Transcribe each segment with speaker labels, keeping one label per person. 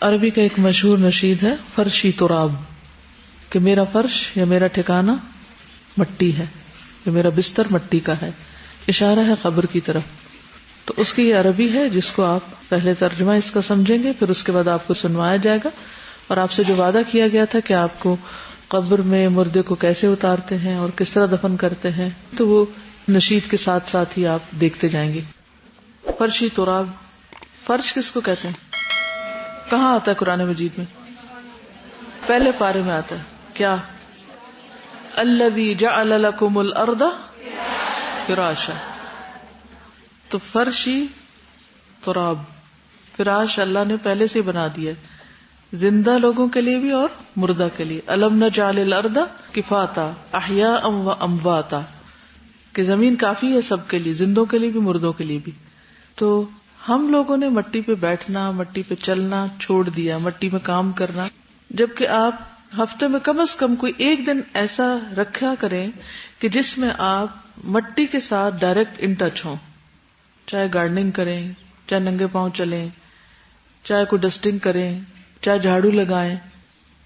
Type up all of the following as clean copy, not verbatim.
Speaker 1: عربی کا ایک مشہور نشید ہے فرشی تراب، کہ میرا فرش یا میرا ٹھکانہ مٹی ہے، یا میرا بستر مٹی کا ہے، اشارہ ہے قبر کی طرف. تو اس کی یہ عربی ہے جس کو آپ پہلے ترجمہ اس کا سمجھیں گے، پھر اس کے بعد آپ کو سنوایا جائے گا. اور آپ سے جو وعدہ کیا گیا تھا کہ آپ کو قبر میں مردے کو کیسے اتارتے ہیں اور کس طرح دفن کرتے ہیں، تو وہ نشید کے ساتھ ساتھ ہی آپ دیکھتے جائیں گے. فرشی تراب، فرش کس کو کہتے ہیں؟ کہاں آتا ہے قرآن مجید میں؟ پہلے پارے میں آتا ہے. کیا؟ الذی جعل لکم الارض فراشا. تو فرشی تراب، فراش اللہ نے پہلے سے بنا دیا زندہ لوگوں کے لیے بھی اور مردہ کے لیے. الم نجعل الارض کفاتا احیاء و امواتا، کہ زمین کافی ہے سب کے لیے، زندوں کے لیے بھی مردوں کے لیے بھی. تو ہم لوگوں نے مٹی پہ بیٹھنا، مٹی پہ چلنا چھوڑ دیا، مٹی میں کام کرنا، جبکہ آپ ہفتے میں کم از کم کوئی ایک دن ایسا رکھا کریں کہ جس میں آپ مٹی کے ساتھ ڈائریکٹ ان ٹچ ہوں. چاہے گارڈننگ کریں، چاہے ننگے پاؤں چلیں، چاہے کوئی ڈسٹنگ کریں، چاہے جھاڑو لگائیں.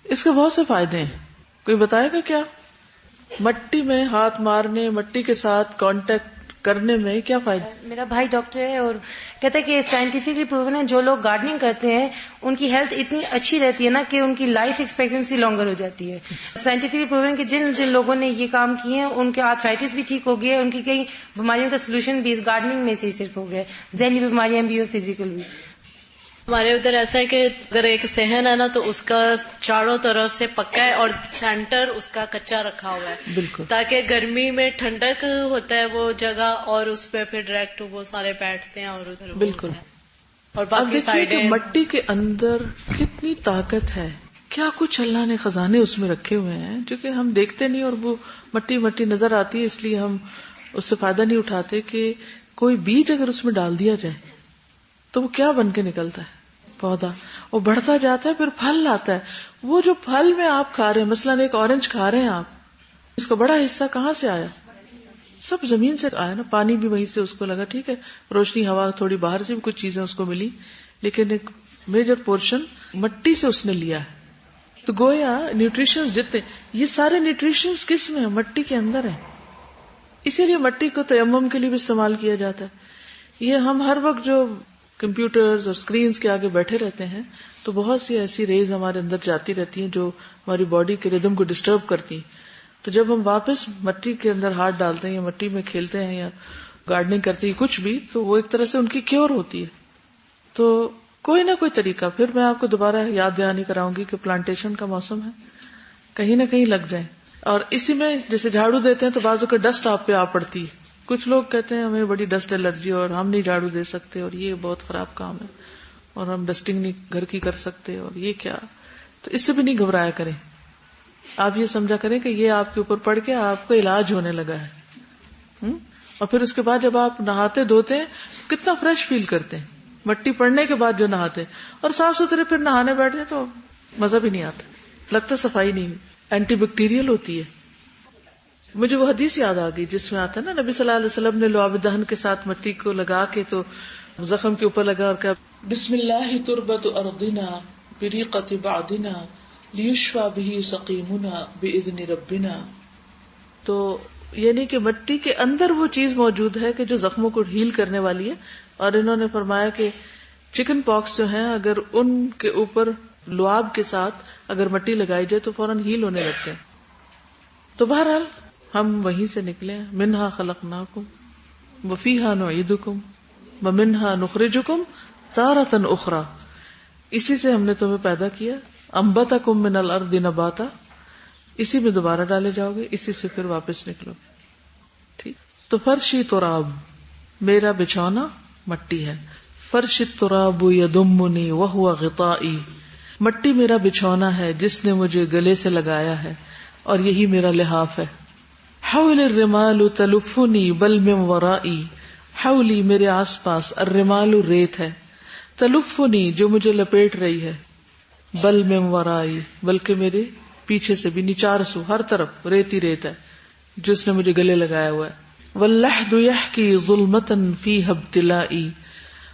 Speaker 1: اس کے بہت سے فائدے ہیں. کوئی بتائے گا کیا؟ مٹی میں ہاتھ مارنے، مٹی کے ساتھ کانٹیکٹ کرنے میں کیا فائدہ؟
Speaker 2: میرا بھائی ڈاکٹر ہے اور کہتا ہے کہ سائنٹیفکلی پروون ہے جو لوگ گارڈننگ کرتے ہیں ان کی ہیلتھ اتنی اچھی رہتی ہے نا کہ ان کی لائف ایکسپیکٹنسی لانگر ہو جاتی ہے. سائنٹیفکلی پروون کہ جن لوگوں نے یہ کام کیے ہیں ان کے آرتھرائٹس بھی ٹھیک ہو گیا، ان کی کئی بیماریوں کا سولوشن بھی اس گارڈننگ میں سے ہی صرف ہو گیا. ذہنی بیماریاں بھی اور فزیکل بھی.
Speaker 3: ہمارے ادھر ایسا ہے کہ اگر ایک صحن ہے نا تو اس کا چاروں طرف سے پکا ہے اور سینٹر اس کا کچا رکھا ہوا ہے،
Speaker 1: بالکل،
Speaker 3: تاکہ گرمی میں ٹھنڈک ہوتا ہے وہ جگہ، اور اس پہ پھر ڈائریکٹ وہ سارے بیٹھتے ہیں اور ادھر
Speaker 1: بالکل.
Speaker 3: اور
Speaker 1: اب
Speaker 3: باقی
Speaker 1: دیکھیے کہ
Speaker 3: سائڈیں.
Speaker 1: مٹی کے اندر کتنی طاقت ہے، کیا کچھ اللہ نے خزانے اس میں رکھے ہوئے ہیں جو کہ ہم دیکھتے نہیں، اور وہ مٹی مٹی نظر آتی ہے اس لیے ہم اس سے فائدہ نہیں اٹھاتے. کہ کوئی بیج اگر اس میں ڈال دیا جائے تو وہ کیا بن کے نکلتا ہے؟ پودا. وہ بڑھتا جاتا ہے، پھر پھل لاتا ہے. وہ جو پھل میں آپ کھا رہے ہیں، مثلاً ایک اورنج کھا رہے ہیں آپ، اس کا بڑا حصہ کہاں سے آیا؟ سب زمین سے آیا نا. پانی بھی وہیں سے اس کو لگا، ٹھیک ہے روشنی ہوا تھوڑی باہر سے بھی کچھ چیزیں اس کو ملی، لیکن ایک میجر پورشن مٹی سے اس نے لیا ہے. تو گویا نیوٹریشن جتنے، یہ سارے نیوٹریشن کس میں ہیں؟ مٹی کے اندر ہیں. اسی لیے مٹی کو تیمم کے لیے بھی استعمال کیا جاتا ہے. یہ ہم ہر وقت جو کمپیوٹرز اور سکرینز کے آگے بیٹھے رہتے ہیں تو بہت سی ایسی ریز ہمارے اندر جاتی رہتی ہیں جو ہماری باڈی کے ردم کو ڈسٹرب کرتی ہیں. تو جب ہم واپس مٹی کے اندر ہاتھ ڈالتے ہیں یا مٹی میں کھیلتے ہیں یا گارڈننگ کرتے ہیں کچھ بھی، تو وہ ایک طرح سے ان کی کیور ہوتی ہے. تو کوئی نہ کوئی طریقہ، پھر میں آپ کو دوبارہ یاد دہانی کراؤں گی کہ پلانٹیشن کا موسم ہے، کہیں نہ کہیں لگ جائیں. اور اسی میں جیسے جھاڑو دیتے ہیں تو بعض اوقات ڈسٹ آپ پہ آ پڑتی ہے. کچھ لوگ کہتے ہیں ہمیں بڑی ڈسٹ الرجی اور ہم نہیں جھاڑو دے سکتے اور یہ بہت خراب کام ہے اور ہم ڈسٹنگ نہیں گھر کی کر سکتے اور یہ کیا. تو اس سے بھی نہیں گھبرایا کریں. آپ یہ سمجھا کریں کہ یہ آپ کے اوپر پڑ کے آپ کو علاج ہونے لگا ہے. اور پھر اس کے بعد جب آپ نہاتے دھوتے ہیں کتنا فریش فیل کرتے ہیں مٹی پڑنے کے بعد جو نہاتے ہیں، اور صاف ستھرے پھر نہانے بیٹھتے تو مزہ بھی نہیں آتا، لگتا صفائی نہیں. اینٹی بیکٹیریل ہوتی ہے. مجھے وہ حدیث یاد آ گئی جس میں آتا ہے نا، نبی صلی اللہ علیہ وسلم نے لعاب دہن کے ساتھ مٹی کو لگا کے تو زخم کے اوپر لگا اور کہا بسم اللہ تربت ارضنا بریقت بعدنا لیشفى به سقیمنا باذن ربنا. تو یعنی کہ مٹی کے اندر وہ چیز موجود ہے کہ جو زخموں کو ہیل کرنے والی ہے. اور انہوں نے فرمایا کہ چکن پاکس جو ہیں اگر ان کے اوپر لعاب کے ساتھ اگر مٹی لگائی جائے تو فوراً ہیل ہونے لگتے ہیں. تو بہرحال ہم وہیں سے نکلے. منہا خلقناکم وفیہا نعیدکم ومنہا نخرجکم تارۃ اخری. اسی سے ہم نے تمہیں پیدا کیا. انبتکم من الارض نباتا، اسی میں دوبارہ ڈالے جاؤ گے، اسی سے پھر واپس نکلو. ٹھیک. تو فرشی تراب، میرا بچھونا مٹی ہے. فرش التراب یضمنی وہو غطائی، مٹی میرا بچھونا ہے جس نے مجھے گلے سے لگایا ہے اور یہی میرا لحاف ہے. حول الرمال تلفنی بل من ورائی، حولی میرے آس پاس، الرمال ریت ہے، تلفنی جو مجھے لپیٹ رہی ہے، بل من ورائی بلکہ میرے پیچھے سے بھی، نچار سو ہر طرف ریت ہی ریت ہے جو اس نے مجھے گلے لگایا ہوا ہے. واللحد یحکی ظلمتا فیہ ابتلائی،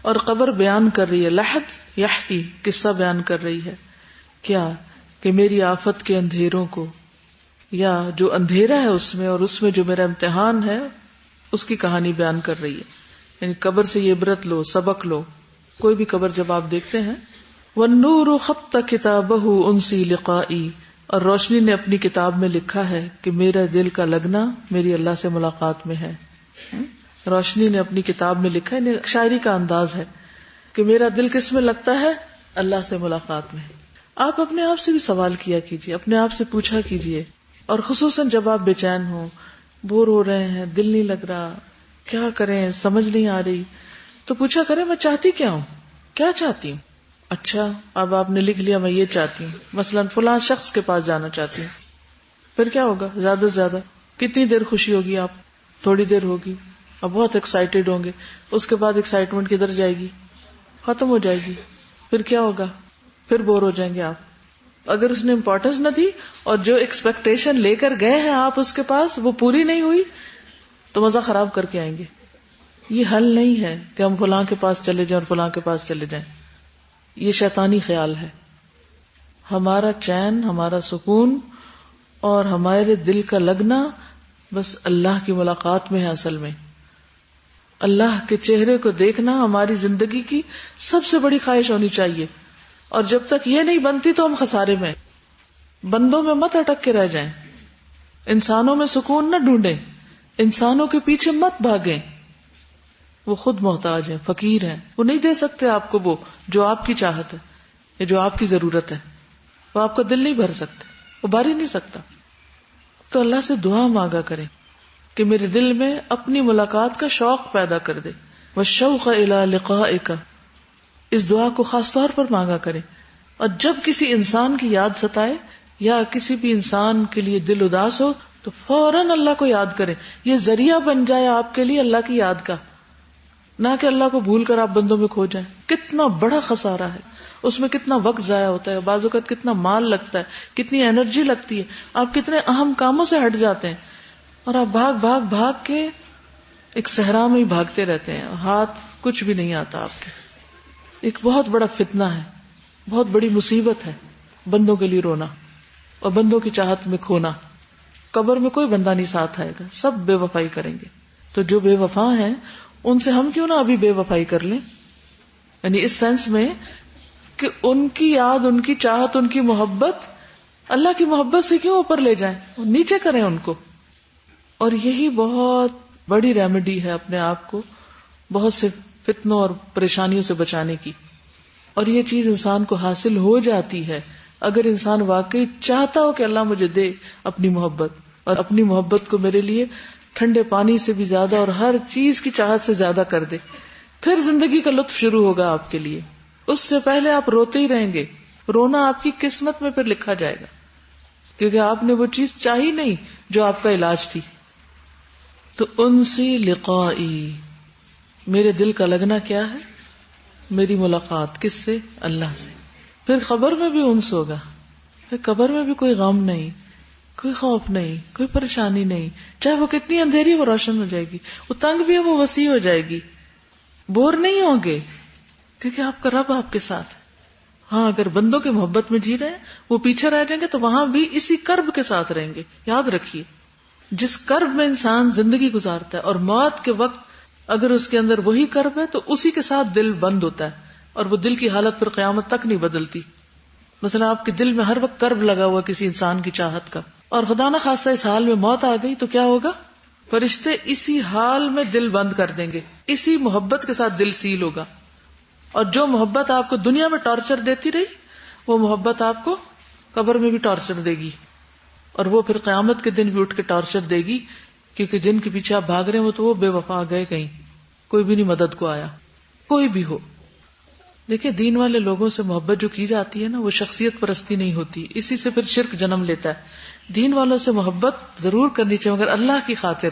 Speaker 1: اور قبر بیان کر رہی ہے، لحد یحکی قصہ بیان کر رہی ہے، کیا کہ میری آفت کے اندھیروں کو، یا جو اندھیرا ہے اس میں اور اس میں جو میرا امتحان ہے اس کی کہانی بیان کر رہی ہے. یعنی قبر سے یہ عبرت لو، سبق لو. کوئی بھی قبر جب آپ دیکھتے ہیں، وَالنُّورُ خَطَّ كِتَابَهُ أُنْسِي لِقَائِي، اور روشنی نے اپنی کتاب میں لکھا ہے کہ میرا دل کا لگنا میری اللہ سے ملاقات میں ہے. روشنی نے اپنی کتاب میں لکھا ہے، شاعری کا انداز ہے کہ میرا دل کس میں لگتا ہے؟ اللہ سے ملاقات میں. آپ اپنے آپ سے بھی سوال کیا کیجئے، اپنے آپ سے پوچھا کیجئے، اور خصوصاً جب آپ بے چین ہوں، بور ہو رہے ہیں، دل نہیں لگ رہا، کیا کریں، سمجھ نہیں آ رہی، تو پوچھا کریں میں چاہتی کیا ہوں، کیا چاہتی ہوں. اچھا اب آپ نے لکھ لیا میں یہ چاہتی ہوں، مثلا فلاں شخص کے پاس جانا چاہتی ہوں، پھر کیا ہوگا؟ زیادہ سے زیادہ کتنی دیر خوشی ہوگی؟ آپ تھوڑی دیر ہوگی، اب بہت ایکسائٹیڈ ہوں گے، اس کے بعد ایکسائٹمنٹ کدھر جائے گی؟ ختم ہو جائے گی. پھر کیا ہوگا؟ پھر بور ہو جائیں گے آپ. اگر اس نے امپورٹنس نہ دی اور جو ایکسپیکٹیشن لے کر گئے ہیں آپ اس کے پاس وہ پوری نہیں ہوئی تو مزہ خراب کر کے آئیں گے. یہ حل نہیں ہے کہ ہم فلاں کے پاس چلے جائیں اور فلاں کے پاس چلے جائیں. یہ شیطانی خیال ہے. ہمارا چین، ہمارا سکون اور ہمارے دل کا لگنا بس اللہ کی ملاقات میں ہے. اصل میں اللہ کے چہرے کو دیکھنا ہماری زندگی کی سب سے بڑی خواہش ہونی چاہیے. اور جب تک یہ نہیں بنتی تو ہم خسارے میں. بندوں میں مت اٹک کے رہ جائیں، انسانوں میں سکون نہ ڈھونڈیں، انسانوں کے پیچھے مت بھاگیں. وہ خود محتاج ہیں، فقیر ہیں، وہ نہیں دے سکتے آپ کو وہ جو آپ کی چاہت ہے یا جو آپ کی ضرورت ہے. وہ آپ کا دل نہیں بھر سکتے، وہ بھر ہی نہیں سکتا. تو اللہ سے دعا مانگا کریں کہ میرے دل میں اپنی ملاقات کا شوق پیدا کر دے. وَالشَّوْقَ إِلَىٰ لِقَائِكَ، اس دعا کو خاص طور پر مانگا کریں. اور جب کسی انسان کی یاد ستائے یا کسی بھی انسان کے لیے دل اداس ہو تو فوراً اللہ کو یاد کریں. یہ ذریعہ بن جائے آپ کے لیے اللہ کی یاد کا، نہ کہ اللہ کو بھول کر آپ بندوں میں کھو جائیں. کتنا بڑا خسارہ ہے، اس میں کتنا وقت ضائع ہوتا ہے، بعض اوقات کتنا مال لگتا ہے، کتنی انرجی لگتی ہے. آپ کتنے اہم کاموں سے ہٹ جاتے ہیں اور آپ بھاگ بھاگ بھاگ کے ایک صحرا میں ہی بھاگتے رہتے ہیں، ہاتھ کچھ بھی نہیں آتا آپ کے. ایک بہت بڑا فتنہ ہے، بہت بڑی مصیبت ہے بندوں کے لیے رونا اور بندوں کی چاہت میں کھونا. قبر میں کوئی بندہ نہیں ساتھ آئے گا، سب بے وفائی کریں گے. تو جو بے وفا ہیں ان سے ہم کیوں نہ ابھی بے وفائی کر لیں، یعنی اس سینس میں کہ ان کی یاد، ان کی چاہت، ان کی محبت اللہ کی محبت سے کیوں اوپر لے جائیں، نیچے کریں ان کو. اور یہی بہت بڑی ریمیڈی ہے اپنے آپ کو بہت سے فتنوں اور پریشانیوں سے بچانے کی. اور یہ چیز انسان کو حاصل ہو جاتی ہے اگر انسان واقعی چاہتا ہو کہ اللہ مجھے دے اپنی محبت، اور اپنی محبت کو میرے لیے ٹھنڈے پانی سے بھی زیادہ اور ہر چیز کی چاہت سے زیادہ کر دے. پھر زندگی کا لطف شروع ہوگا آپ کے لیے. اس سے پہلے آپ روتے ہی رہیں گے. رونا آپ کی قسمت میں پھر لکھا جائے گا کیونکہ آپ نے وہ چیز چاہی نہیں جو آپ کا علاج تھی. تو انسی لقائی، میرے دل کا لگنا کیا ہے؟ میری ملاقات کس سے؟ اللہ سے. پھر قبر میں بھی انس ہوگا، پھر قبر میں بھی کوئی غم نہیں، کوئی خوف نہیں، کوئی پریشانی نہیں. چاہے وہ کتنی اندھیری وہ روشن ہو جائے گی، وہ تنگ بھی ہے وہ وسیع ہو جائے گی. بور نہیں ہوں گے کیونکہ آپ کا رب آپ کے ساتھ ہے. ہاں اگر بندوں کے محبت میں جی رہے ہیں وہ پیچھے رہ جائیں گے تو وہاں بھی اسی کرب کے ساتھ رہیں گے. یاد رکھیے جس کرب میں انسان زندگی گزارتا ہے اور موت کے وقت اگر اس کے اندر وہی کرب ہے تو اسی کے ساتھ دل بند ہوتا ہے اور وہ دل کی حالت پھر قیامت تک نہیں بدلتی. مثلا آپ کے دل میں ہر وقت کرب لگا ہوا کسی انسان کی چاہت کا، اور خدا نہ خاصہ اس حال میں موت آ گئی تو کیا ہوگا؟ فرشتے اسی حال میں دل بند کر دیں گے، اسی محبت کے ساتھ دل سیل ہوگا. اور جو محبت آپ کو دنیا میں ٹارچر دیتی رہی وہ محبت آپ کو قبر میں بھی ٹارچر دے گی، اور وہ پھر قیامت کے دن بھی اٹھ کے ٹارچر دے گی. کیونکہ جن کے پیچھے آپ بھاگ رہے ہیں وہ تو وہ بے وفا گئے کہیں، کوئی بھی نہیں مدد کو آیا، کوئی بھی ہو. دیکھیں دین والے لوگوں سے محبت جو کی جاتی ہے نا وہ شخصیت پرستی نہیں ہوتی، اسی سے پھر شرک جنم لیتا ہے. دین والوں سے محبت ضرور کرنی چاہیے مگر اللہ کی خاطر.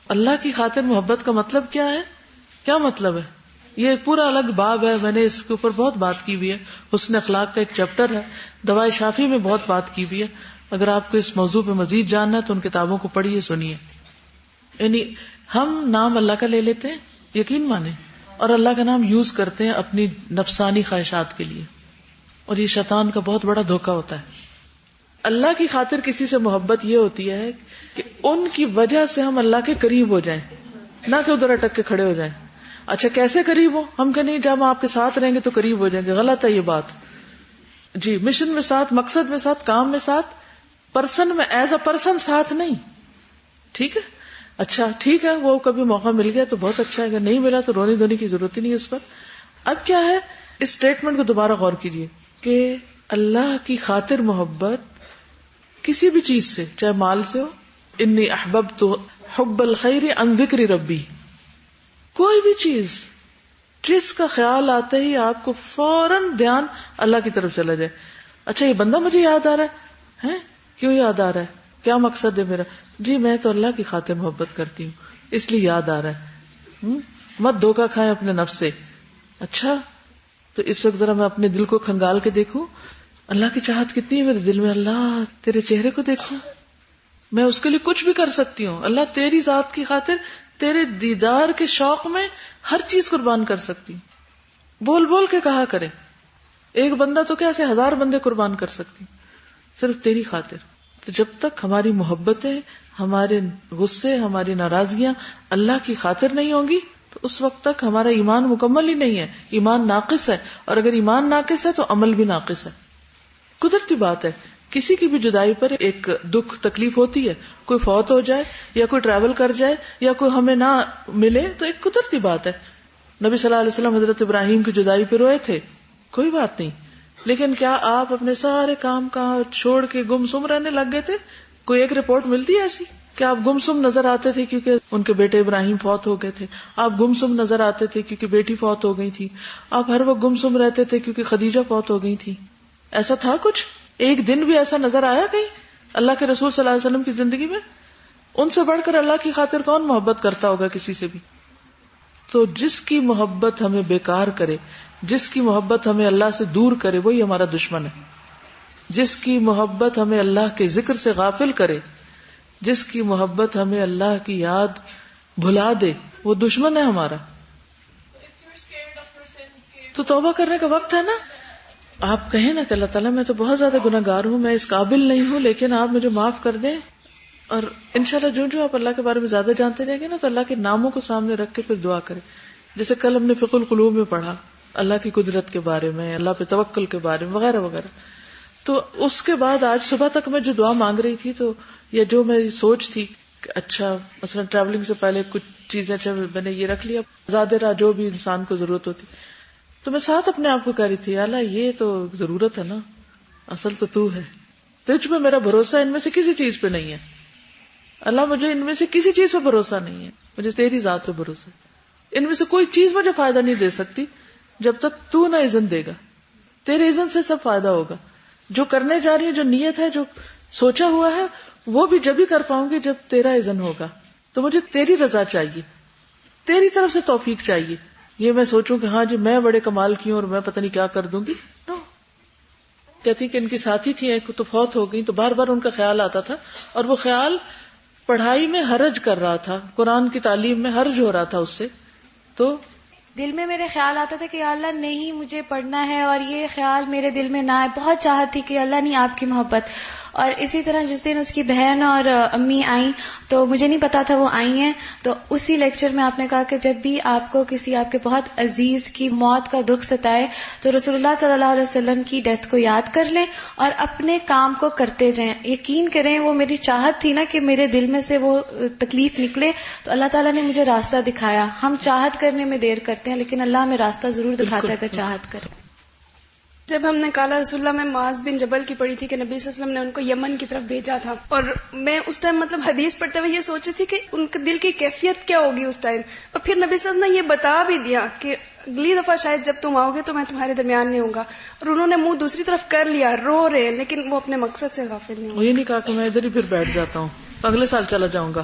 Speaker 1: اللہ کی خاطر محبت کا مطلب کیا ہے؟ کیا مطلب ہے؟ یہ ایک پورا الگ باب ہے، میں نے اس کے اوپر بہت بات کی ہوئی ہے. حسن اخلاق کا ایک چیپٹر ہے، دوائے شافی میں بہت بات کی ہوئی ہے. اگر آپ کو اس موضوع پہ مزید جاننا ہے تو ان کتابوں کو پڑھیے، سنیے. یعنی ہم نام اللہ کا لے لیتے ہیں، یقین مانیں اور اللہ کا نام یوز کرتے ہیں اپنی نفسانی خواہشات کے لیے، اور یہ شیطان کا بہت بڑا دھوکہ ہوتا ہے. اللہ کی خاطر کسی سے محبت یہ ہوتی ہے کہ ان کی وجہ سے ہم اللہ کے قریب ہو جائیں، نہ کہ ادھر اٹک کے کھڑے ہو جائیں. اچھا کیسے قریب ہو؟ ہم کہ نہیں جب ہم آپ کے ساتھ رہیں گے تو قریب ہو جائیں گے. غلط ہے یہ بات. جی مشن میں ساتھ، مقصد میں ساتھ، کام میں ساتھ، پرسن میں ایز اے پرسن ساتھ نہیں. ٹھیک ہے، اچھا ٹھیک ہے، وہ کبھی موقع مل گیا تو بہت اچھا ہے، اگر نہیں ملا تو رونے دھونے کی ضرورت ہی نہیں اس پر. اب کیا ہے، اس اسٹیٹمنٹ کو دوبارہ غور کیجئے کہ اللہ کی خاطر محبت کسی بھی چیز سے، چاہے مال سے ہو، انی احببت حب الخیر عن ذکر ربی، کوئی بھی چیز جس کا خیال آتے ہی آپ کو فوراً دھیان اللہ کی طرف چلا جائے. اچھا یہ بندہ مجھے یاد آ رہا ہے، کیوں یاد آ رہا ہے، کیا مقصد ہے میرا؟ جی میں تو اللہ کی خاطر محبت کرتی ہوں اس لیے یاد آ رہا ہے. مت دھوکہ کھائیں اپنے نفس سے. اچھا تو اس وقت ذرا میں اپنے دل کو کھنگال کے دیکھوں اللہ کی چاہت کتنی ہے میرے دل میں. اللہ تیرے چہرے کو دیکھوں، میں اس کے لیے کچھ بھی کر سکتی ہوں. اللہ تیری ذات کی خاطر، تیرے دیدار کے شوق میں ہر چیز قربان کر سکتی ہوں. بول بول کے کہا کرے، ایک بندہ تو کیسے 1000 بندے قربان کر سکتی ہوں صرف تیری خاطر. تو جب تک ہماری محبتیں، ہمارے غصے، ہماری ناراضگیاں اللہ کی خاطر نہیں ہوں گی تو اس وقت تک ہمارا ایمان مکمل ہی نہیں ہے، ایمان ناقص ہے. اور اگر ایمان ناقص ہے تو عمل بھی ناقص ہے. قدرتی بات ہے، کسی کی بھی جدائی پر ایک دکھ تکلیف ہوتی ہے. کوئی فوت ہو جائے یا کوئی ٹریول کر جائے یا کوئی ہمیں نہ ملے تو ایک قدرتی بات ہے. نبی صلی اللہ علیہ وسلم حضرت ابراہیم کی جدائی پہ روئے تھے، کوئی بات نہیں. لیکن کیا آپ اپنے سارے کام کہاں چھوڑ کے گم سم رہنے لگ گئے تھے؟ کوئی ایک رپورٹ ملتی ہے ایسی کہ آپ گم سم نظر آتے تھے کیونکہ ان کے بیٹے ابراہیم فوت ہو گئے تھے؟ آپ گم سم نظر آتے تھے کیونکہ بیٹی فوت ہو گئی تھی؟ آپ ہر وقت گم سم رہتے تھے کیونکہ خدیجہ فوت ہو گئی تھی؟ ایسا تھا کچھ؟ ایک دن بھی ایسا نظر آیا کہیں اللہ کے رسول صلی اللہ علیہ وسلم کی زندگی میں؟ ان سے بڑھ کر اللہ کی خاطر کون محبت کرتا ہوگا کسی سے بھی؟ تو جس کی محبت ہمیں بیکار کرے، جس کی محبت ہمیں اللہ سے دور کرے، وہی ہمارا دشمن ہے. جس کی محبت ہمیں اللہ کے ذکر سے غافل کرے، جس کی محبت ہمیں اللہ کی یاد بھلا دے، وہ دشمن ہے ہمارا. تو توبہ کرنے کا وقت ہے نا. آپ کہیں نا کہ اللہ تعالیٰ میں تو بہت زیادہ گناہ گار ہوں، میں اس قابل نہیں ہوں، لیکن آپ مجھے معاف کر دیں. اور انشاءاللہ جو آپ اللہ کے بارے میں زیادہ جانتے جائیں گے نا تو اللہ کے ناموں کو سامنے رکھ کے پھر دعا کریں. جیسے کل ہم نے فقہ القلوب میں پڑھا اللہ کی قدرت کے بارے میں، اللہ پہ توکل کے بارے میں وغیرہ وغیرہ. تو اس کے بعد آج صبح تک میں جو دعا مانگ رہی تھی تو یا جو میری سوچ تھی کہ اچھا مثلا ٹریولنگ سے پہلے کچھ چیزیں اچھا میں نے یہ رکھ لیا، زیادہ راہ جو بھی انسان کو ضرورت ہوتی، تو میں ساتھ اپنے آپ کو کہہ رہی تھی اللہ یہ تو ضرورت ہے نا، اصل تو ہے، تجھ پہ میرا بھروسہ ان میں سے کسی چیز پہ نہیں ہے. اللہ مجھے ان میں سے کسی چیز پہ بھروسہ نہیں ہے، مجھے تیری ذات پہ بھروسہ ہے. ان میں سے کوئی چیز مجھے فائدہ نہیں دے سکتی جب تک تو نہ اذن دے گا. تیرے اذن سے سب فائدہ ہوگا. جو کرنے جا رہی ہے، جو نیت ہے، جو سوچا ہوا ہے، وہ بھی جب ہی کر پاؤں گی جب تیرا اذن ہوگا. تو مجھے تیری رضا چاہیے، تیری طرف سے توفیق چاہیے. یہ میں سوچوں کہ ہاں جی میں بڑے کمال کی ہوں اور میں پتہ نہیں کیا کر دوں گی. نو. کہتی کہ ان کی ساتھی تھی ایک تو فوت ہو گئی، تو بار بار ان کا خیال آتا تھا اور وہ خیال پڑھائی میں حرج کر رہا تھا، قرآن کی تعلیم میں حرج ہو رہا تھا اس سے. تو
Speaker 4: دل میں میرے خیال آتا تھا کہ اللہ نہیں مجھے پڑھنا ہے، اور یہ خیال میرے دل میں نہ آئے. بہت چاہت تھی کہ اللہ نہیں آپ کی محبت. اور اسی طرح جس دن اس کی بہن اور امی آئیں تو مجھے نہیں پتا تھا وہ آئی ہیں، تو اسی لیکچر میں آپ نے کہا کہ جب بھی آپ کو کسی آپ کے بہت عزیز کی موت کا دکھ ستائے تو رسول اللہ صلی اللہ علیہ وسلم کی ڈیتھ کو یاد کر لیں اور اپنے کام کو کرتے جائیں. یقین کریں وہ میری چاہت تھی نا کہ میرے دل میں سے وہ تکلیف نکلے، تو اللہ تعالیٰ نے مجھے راستہ دکھایا. ہم چاہت کرنے میں دیر کرتے ہیں لیکن اللہ ہمیں راستہ ضرور دکھاتا ہے کہ چاہت کریں.
Speaker 5: جب ہم نے کالا رسول اللہ میں معاذ بن جبل کی پڑھی تھی کہ نبی صلی اللہ علیہ وسلم نے ان کو یمن کی طرف بھیجا تھا، اور میں اس ٹائم حدیث پڑھتے ہوئے یہ سوچی تھی کہ ان کے دل کی کیفیت کیا ہوگی اس ٹائم. اور پھر نبی صلی اللہ علیہ وسلم نے یہ بتا بھی دیا کہ اگلی دفعہ شاید جب تم آؤ گے تو میں تمہارے درمیان نہیں ہوں گا. اور انہوں نے منہ دوسری طرف کر لیا، رو رہے ہیں، لیکن وہ اپنے مقصد سے غافل نہیں ہوئے.
Speaker 1: یہ نہیں کہا کہ میں ادھر ہی پھر بیٹھ جاتا ہوں، اگلے سال چلا جاؤں گا.